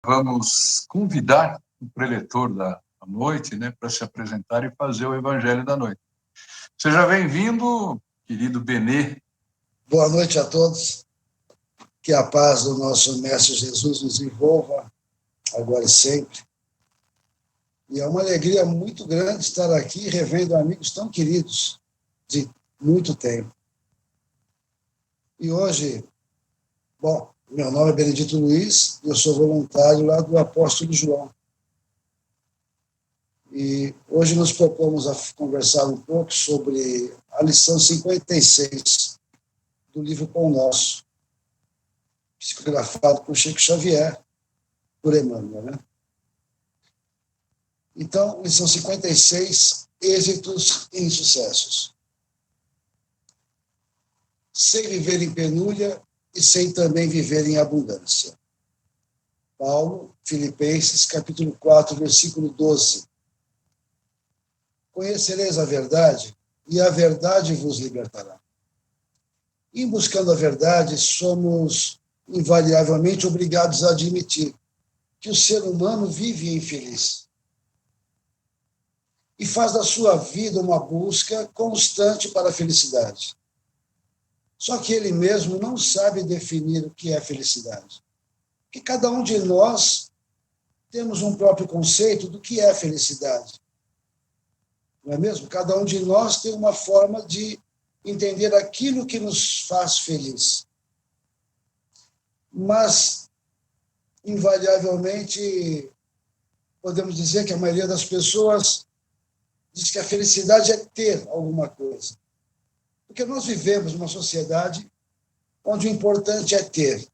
vamos convidar o preletor da noite, né, para se apresentar e fazer o Evangelho da noite. Seja bem-vindo, querido Benê. Boa noite a todos. Que a paz do nosso Mestre Jesus nos envolva, agora e sempre. E é uma alegria muito grande estar aqui revendo amigos tão queridos de muito tempo. E hoje, bom, meu nome é Benedito Luiz, eu sou voluntário lá do Apóstolo João. E hoje nos propomos a conversar um pouco sobre a lição 56 do livro Pão Nosso, psicografado por Chico Xavier, por Emmanuel, né? Então, lição 56, êxitos e insucessos. Sem viver em penúria e sem também viver em abundância. Paulo, Filipenses, capítulo 4, versículo 12. Conhecereis a verdade, e a verdade vos libertará. Em buscando a verdade, somos invariavelmente obrigados a admitir que o ser humano vive infeliz e faz da sua vida uma busca constante para a felicidade. Só que ele mesmo não sabe definir o que é felicidade. Porque cada um de nós temos um próprio conceito do que é felicidade. Não é mesmo? Cada um de nós tem uma forma de entender aquilo que nos faz feliz. Mas, invariavelmente, podemos dizer que a maioria das pessoas diz que a felicidade é ter alguma coisa. Porque nós vivemos numa sociedade onde o importante é ter,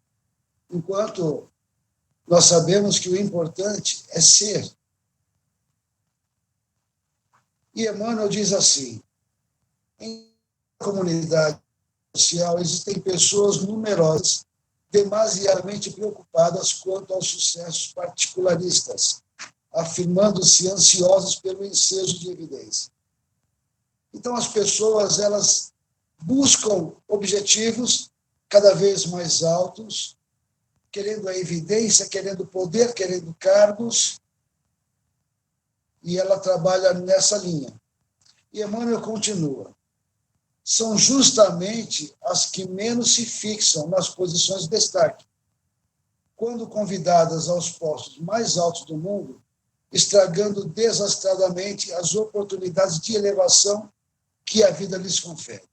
enquanto nós sabemos que o importante é ser. E Emmanuel diz assim, em comunidade social existem pessoas numerosas, demasiadamente preocupadas quanto aos sucessos particularistas, afirmando-se ansiosas pelo ensejo de evidência. Então, as pessoas, elas buscam objetivos cada vez mais altos, querendo a evidência, querendo poder, querendo cargos, e ela trabalha nessa linha. E Emmanuel continua. São justamente as que menos se fixam nas posições de destaque, quando convidadas aos postos mais altos do mundo, estragando desastradamente as oportunidades de elevação que a vida lhes confere.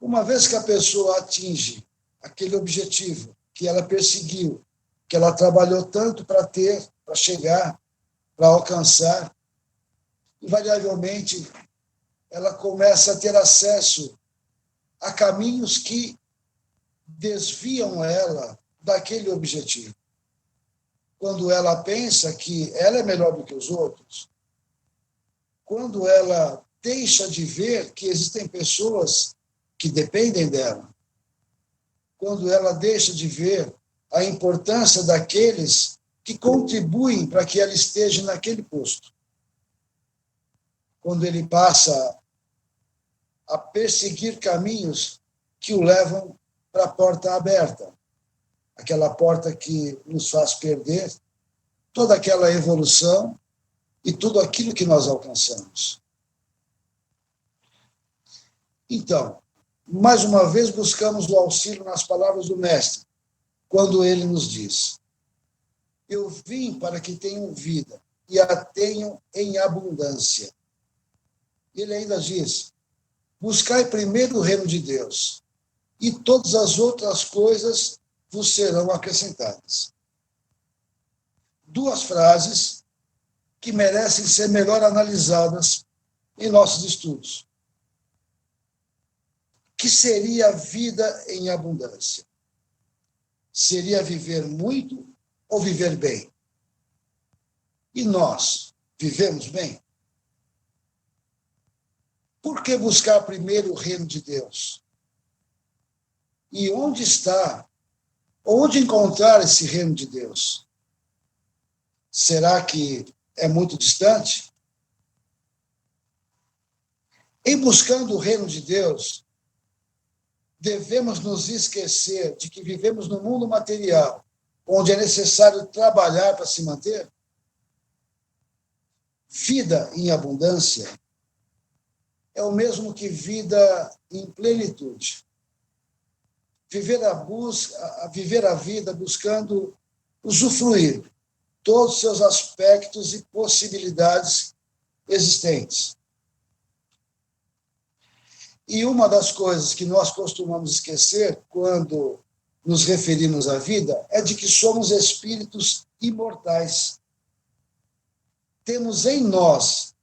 Uma vez que a pessoa atinge aquele objetivo que ela perseguiu, que ela trabalhou tanto para ter, para chegar, para alcançar, invariavelmente ela começa a ter acesso a caminhos que desviam ela daquele objetivo. Quando ela pensa que ela é melhor do que os outros, quando ela deixa de ver que existem pessoas que dependem dela, quando ela deixa de ver a importância daqueles que contribuem para que ela esteja naquele posto, quando ele passa a perseguir caminhos que o levam para a porta aberta, aquela porta que nos faz perder toda aquela evolução e tudo aquilo que nós alcançamos. Então, mais uma vez buscamos o auxílio nas palavras do Mestre, quando ele nos diz: eu vim para que tenham vida e a tenham em abundância. Ele ainda diz: buscai primeiro o reino de Deus, e todas as outras coisas vos serão acrescentadas. Duas frases que merecem ser melhor analisadas em nossos estudos. Que seria a vida em abundância? Seria viver muito ou viver bem? E nós vivemos bem? Por que buscar primeiro o reino de Deus? E onde está? Onde encontrar esse reino de Deus? Será que é muito distante? Em buscando o reino de Deus, devemos nos esquecer de que vivemos no mundo material, onde é necessário trabalhar para se manter? Vida em abundância é o mesmo que vida em plenitude. Viver a vida buscando usufruir todos os seus aspectos e possibilidades existentes. E uma das coisas que nós costumamos esquecer quando nos referimos à vida é de que somos espíritos imortais. Temos em nós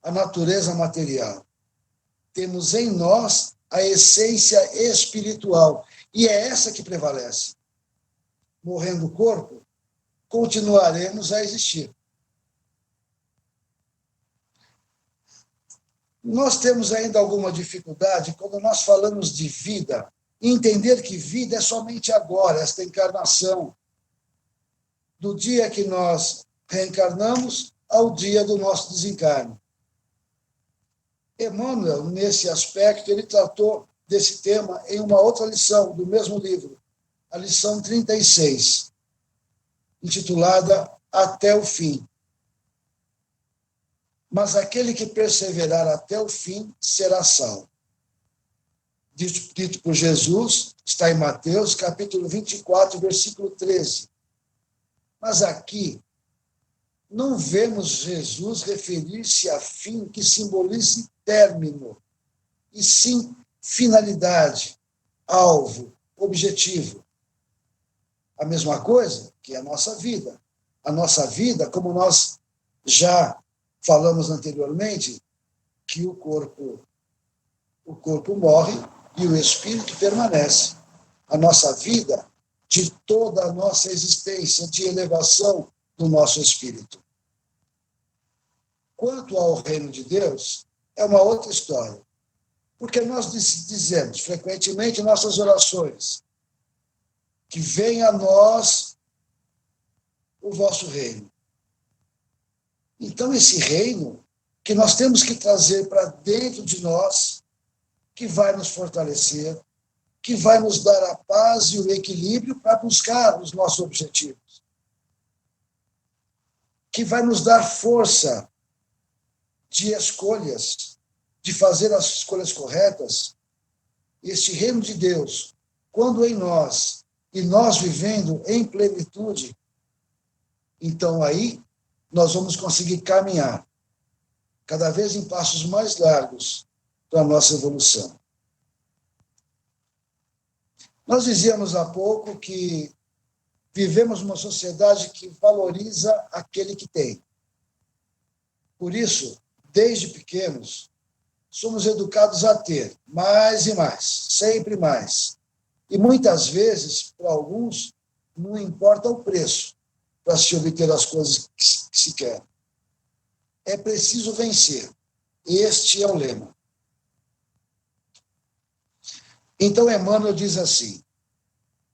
a natureza material. Temos em nós a essência espiritual. E é essa que prevalece. Morrendo o corpo, continuaremos a existir. Nós temos ainda alguma dificuldade quando nós falamos de vida, entender que vida é somente agora, esta encarnação. Do dia que nós reencarnamos ao dia do nosso desencarne. Emmanuel, nesse aspecto, ele tratou desse tema em uma outra lição do mesmo livro, a lição 36, intitulada Até o Fim. Mas aquele que perseverar até o fim será salvo. Dito por Jesus, está em Mateus, capítulo 24, versículo 13. Mas aqui, não vemos Jesus referir-se a fim que simbolize término, e sim finalidade, alvo, objetivo. A mesma coisa que a nossa vida. A nossa vida, como nós já falamos anteriormente, que o corpo morre e o espírito permanece. A nossa vida, de toda a nossa existência, de elevação do nosso espírito. Quanto ao reino de Deus, é uma outra história. Porque nós dizemos frequentemente em nossas orações que venha a nós o vosso reino. Então, esse reino que nós temos que trazer para dentro de nós, que vai nos fortalecer, que vai nos dar a paz e o equilíbrio para buscar os nossos objetivos, que vai nos dar força de escolhas, de fazer as escolhas corretas. Este reino de Deus, quando em nós, e nós vivendo em plenitude, então aí nós vamos conseguir caminhar cada vez em passos mais largos para a nossa evolução. Nós dizíamos há pouco que vivemos numa sociedade que valoriza aquele que tem. Por isso, desde pequenos, somos educados a ter mais e mais, sempre mais. E muitas vezes, para alguns, não importa o preço para se obter as coisas que se quer. É preciso vencer. Este é o lema. Então, Emmanuel diz assim: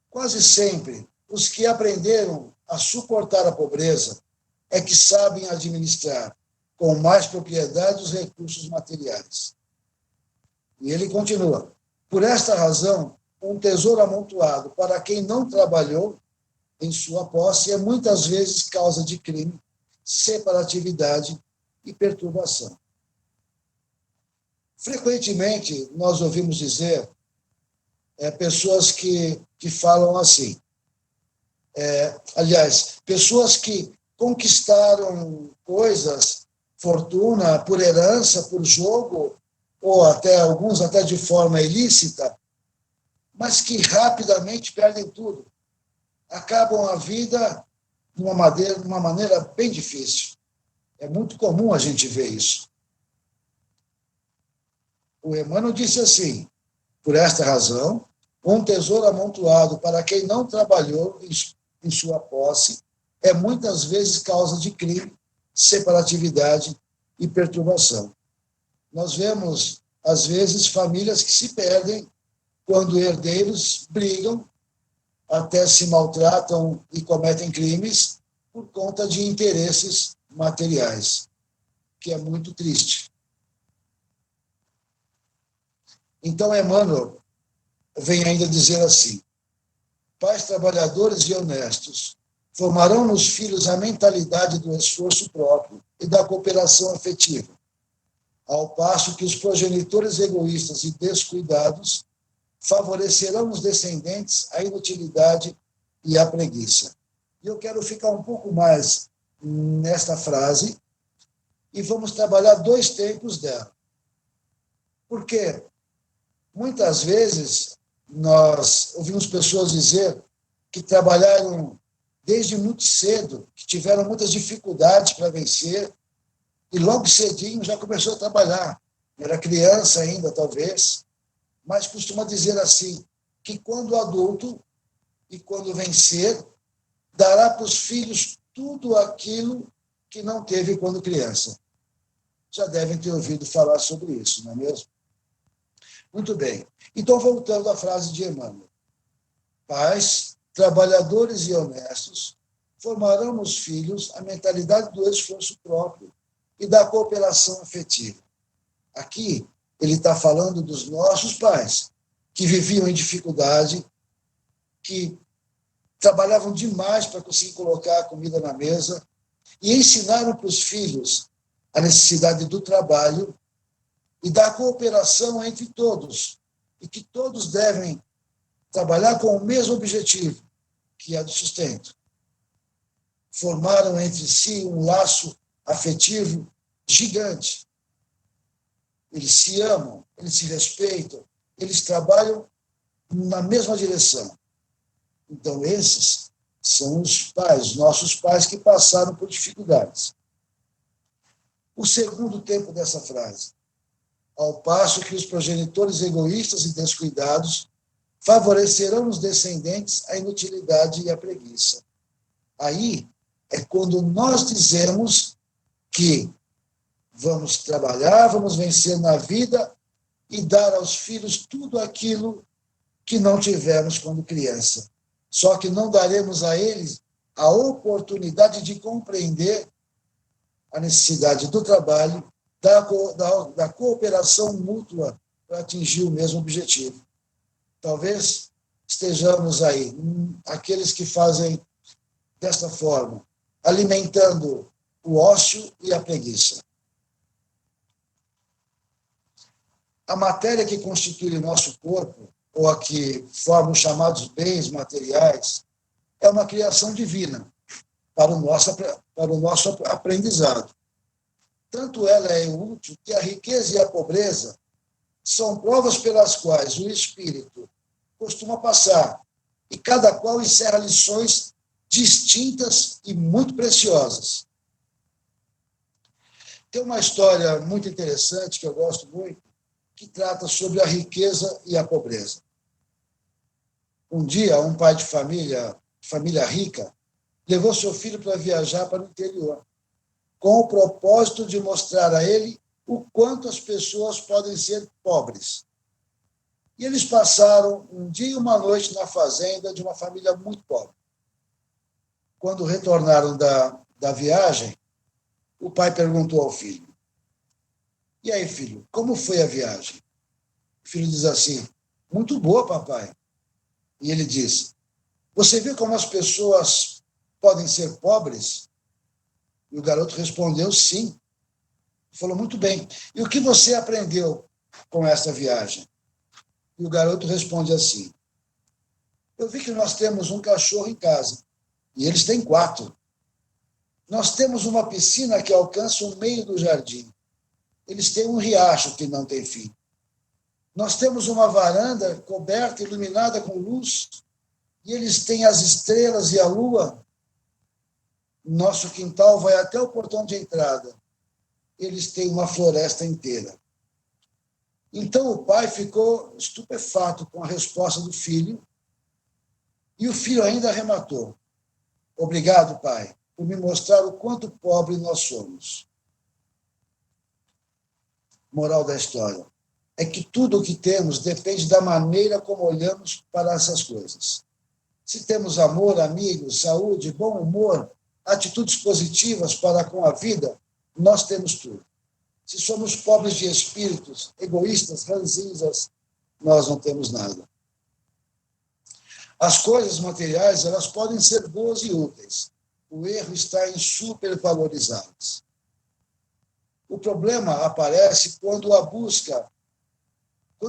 quase sempre, os que aprenderam a suportar a pobreza é que sabem administrar com mais propriedade os recursos materiais. E ele continua: por esta razão, um tesouro amontoado para quem não trabalhou em sua posse é muitas vezes causa de crime, separatividade e perturbação. Frequentemente, nós ouvimos dizer pessoas que falam assim, aliás, pessoas que conquistaram coisas, fortuna, por herança, por jogo, ou até alguns até de forma ilícita, mas que rapidamente perdem tudo. Acabam a vida de uma maneira bem difícil. É muito comum a gente ver isso. O Emmanuel disse assim: por esta razão, um tesouro amontoado para quem não trabalhou em sua posse é muitas vezes causa de crime, separatividade e perturbação. Nós vemos, às vezes, famílias que se perdem quando herdeiros brigam, até se maltratam e cometem crimes por conta de interesses materiais, que é muito triste. Então, Emmanuel vem ainda dizer assim: Pais trabalhadores e honestos formarão nos filhos a mentalidade do esforço próprio e da cooperação afetiva, ao passo que os progenitores egoístas e descuidados favorecerão nos descendentes a inutilidade e a preguiça. E eu quero ficar um pouco mais nesta frase e vamos trabalhar 2 tempos dela. Porque muitas vezes nós ouvimos pessoas dizer que trabalharam desde muito cedo, que tiveram muitas dificuldades para vencer, e logo cedinho já começou a trabalhar. Era criança ainda, talvez, mas costuma dizer assim, que quando adulto e quando vencer, dará para os filhos tudo aquilo que não teve quando criança. Já devem ter ouvido falar sobre isso, não é mesmo? Muito bem. Então, voltando à frase de Emmanuel. Pais, trabalhadores e honestos formarão nos filhos a mentalidade do esforço próprio e da cooperação afetiva. Aqui, ele está falando dos nossos pais, que viviam em dificuldade, que trabalhavam demais para conseguir colocar a comida na mesa e ensinaram para os filhos a necessidade do trabalho e da cooperação entre todos, e que todos devem trabalhar com o mesmo objetivo, que é do sustento. Formaram entre si um laço afetivo gigante. Eles se amam, eles se respeitam, eles trabalham na mesma direção. Então, esses são os pais, nossos pais que passaram por dificuldades. O segundo tempo dessa frase. Ao passo que os progenitores egoístas e descuidados favorecerão nos descendentes a inutilidade e a preguiça. Aí é quando nós dizemos que vamos trabalhar, vamos vencer na vida e dar aos filhos tudo aquilo que não tivemos quando criança. Só que não daremos a eles a oportunidade de compreender a necessidade do trabalho, da cooperação mútua para atingir o mesmo objetivo. Talvez estejamos aí, aqueles que fazem desta forma, alimentando o ócio e a preguiça. A matéria que constitui o nosso corpo, ou a que forma os chamados bens materiais, é uma criação divina para o nosso aprendizado. Tanto ela é útil que a riqueza e a pobreza são provas pelas quais o espírito costuma passar, e cada qual encerra lições distintas e muito preciosas. Tem uma história muito interessante, que eu gosto muito, que trata sobre a riqueza e a pobreza. Um dia, um pai de família rica, levou seu filho para viajar para o interior, com o propósito de mostrar a ele o quanto as pessoas podem ser pobres. E eles passaram um dia e uma noite na fazenda de uma família muito pobre. Quando retornaram da viagem, o pai perguntou ao filho: "E aí, filho, como foi a viagem?" O filho diz assim: "Muito boa, papai." E ele diz: "Você viu como as pessoas podem ser pobres?" E o garoto respondeu: "Sim." Ele falou: "Muito bem. E o que você aprendeu com essa viagem?" E o garoto responde assim: "Eu vi que nós temos um cachorro em casa, e eles têm 4. Nós temos uma piscina que alcança o meio do jardim. Eles têm um riacho que não tem fim. Nós temos uma varanda coberta, iluminada com luz, e eles têm as estrelas e a lua. Nosso quintal vai até o portão de entrada. Eles têm uma floresta inteira." Então o pai ficou estupefato com a resposta do filho, e o filho ainda arrematou: "Obrigado, pai, por me mostrar o quanto pobre nós somos." Moral da história é que tudo o que temos depende da maneira como olhamos para essas coisas. Se temos amor, amigos, saúde, bom humor, atitudes positivas para com a vida, nós temos tudo. Se somos pobres de espíritos, egoístas, ranzinzas, nós não temos nada. As coisas materiais, elas podem ser boas e úteis. O erro está em supervalorizá-las. O problema aparece quando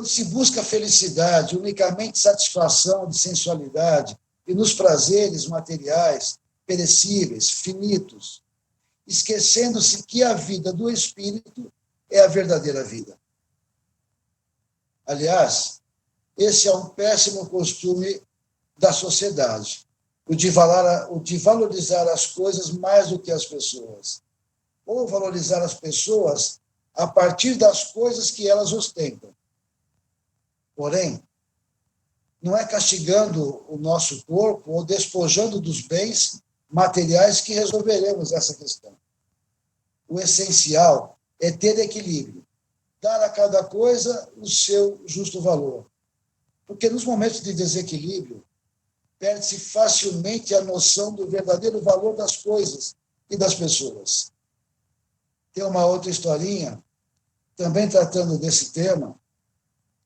se busca felicidade, unicamente satisfação de sensualidade e nos prazeres materiais, perecíveis, finitos, esquecendo-se que a vida do espírito é a verdadeira vida. Aliás, esse é um péssimo costume da sociedade, o de valorizar as coisas mais do que as pessoas, ou valorizar as pessoas a partir das coisas que elas ostentam. Porém, não é castigando o nosso corpo ou despojando dos bens materiais que resolveremos essa questão. O essencial é ter equilíbrio, dar a cada coisa o seu justo valor. Porque nos momentos de desequilíbrio, perde-se facilmente a noção do verdadeiro valor das coisas e das pessoas. Tem uma outra historinha, também tratando desse tema,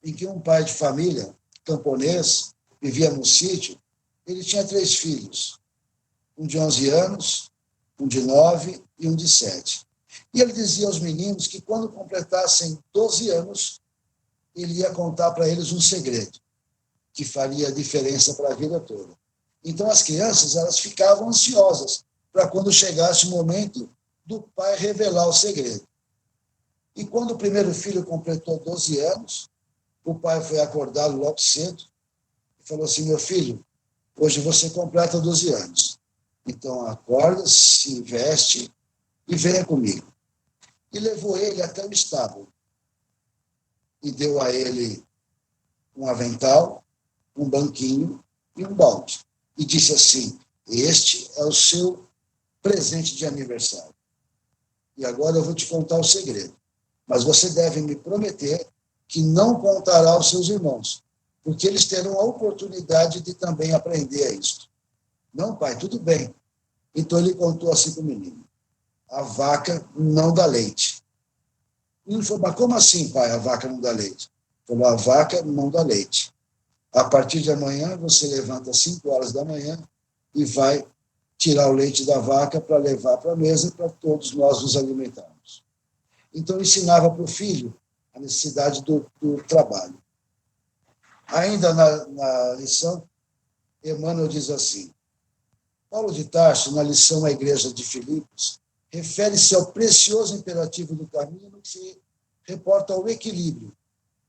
em que um pai de família, camponês, vivia num sítio, ele tinha 3 filhos, um de 11 anos, um de 9 e um de 7. E ele dizia aos meninos que quando completassem 12 anos, ele ia contar para eles um segredo, que faria diferença para a vida toda. Então as crianças, elas ficavam ansiosas para quando chegasse o momento do pai revelar o segredo. E quando o primeiro filho completou 12 anos, o pai foi acordá-lo logo cedo e falou assim: meu filho, hoje você completa 12 anos. Então acorda, se veste e venha comigo. E levou ele até o estábulo. E deu a ele um avental, um banquinho e um balde. E disse assim: este é o seu presente de aniversário. E agora eu vou te contar o segredo. Mas você deve me prometer que não contará aos seus irmãos, porque eles terão a oportunidade de também aprender isso. Não, pai, tudo bem. Então ele contou assim para o menino: a vaca não dá leite. E ele falou: mas como assim, pai, a vaca não dá leite? Ele falou: a vaca não dá leite. A partir de amanhã, você levanta às 5 horas da manhã e vai tirar o leite da vaca para levar para a mesa para todos nós nos alimentarmos. Então, ensinava para o filho a necessidade do trabalho. Ainda na lição, Emmanuel diz assim: Paulo de Tarso, na lição à igreja de Filipos, refere-se ao precioso imperativo do caminho que se reporta ao equilíbrio,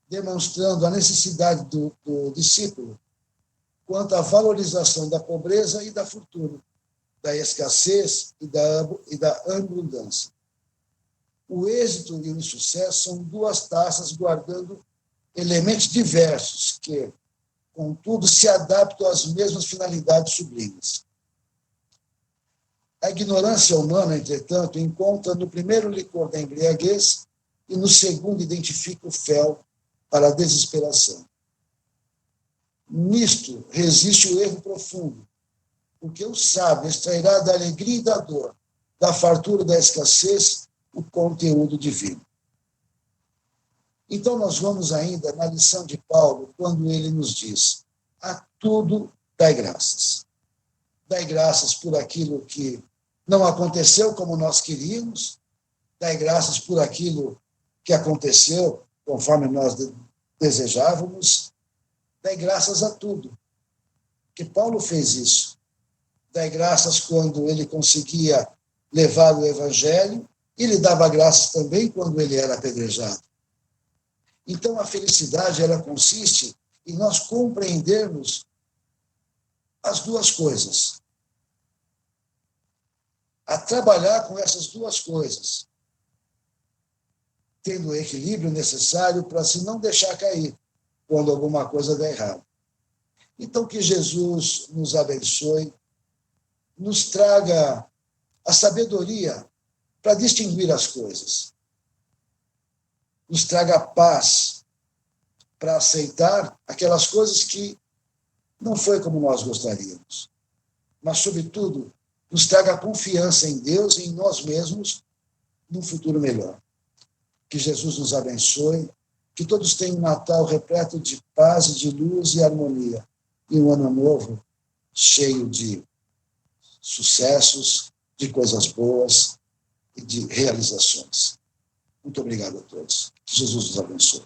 demonstrando a necessidade do discípulo quanto à valorização da pobreza e da fortuna, da escassez e da abundância. O êxito e o insucesso são 2 taças guardando elementos diversos que, contudo, se adaptam às mesmas finalidades sublimes. A ignorância humana, entretanto, encontra no primeiro licor da embriaguez e no segundo identifica o fel para a desesperação. Nisto resiste o erro profundo, porque o sábio extrairá da alegria e da dor, da fartura e da escassez, o conteúdo divino. Então, nós vamos ainda na lição de Paulo, quando ele nos diz: a tudo dai graças. Dai graças por aquilo que não aconteceu como nós queríamos, dai graças por aquilo que aconteceu conforme nós desejávamos, dai graças a tudo. Que Paulo fez isso. Dai graças quando ele conseguia levar o evangelho, e ele dava graças também quando ele era apedrejado. Então, a felicidade, ela consiste em nós compreendermos as 2 coisas. A trabalhar com essas 2 coisas, tendo o equilíbrio necessário para se não deixar cair quando alguma coisa der errado. Então, que Jesus nos abençoe, nos traga a sabedoria para distinguir as coisas, nos traga a paz para aceitar aquelas coisas que não foi como nós gostaríamos, mas, sobretudo, nos traga a confiança em Deus e em nós mesmos num futuro melhor. Que Jesus nos abençoe, que todos tenham um Natal repleto de paz, de luz e harmonia, e um ano novo cheio de sucessos, de coisas boas e de realizações. Muito obrigado a todos. Que Jesus os abençoe.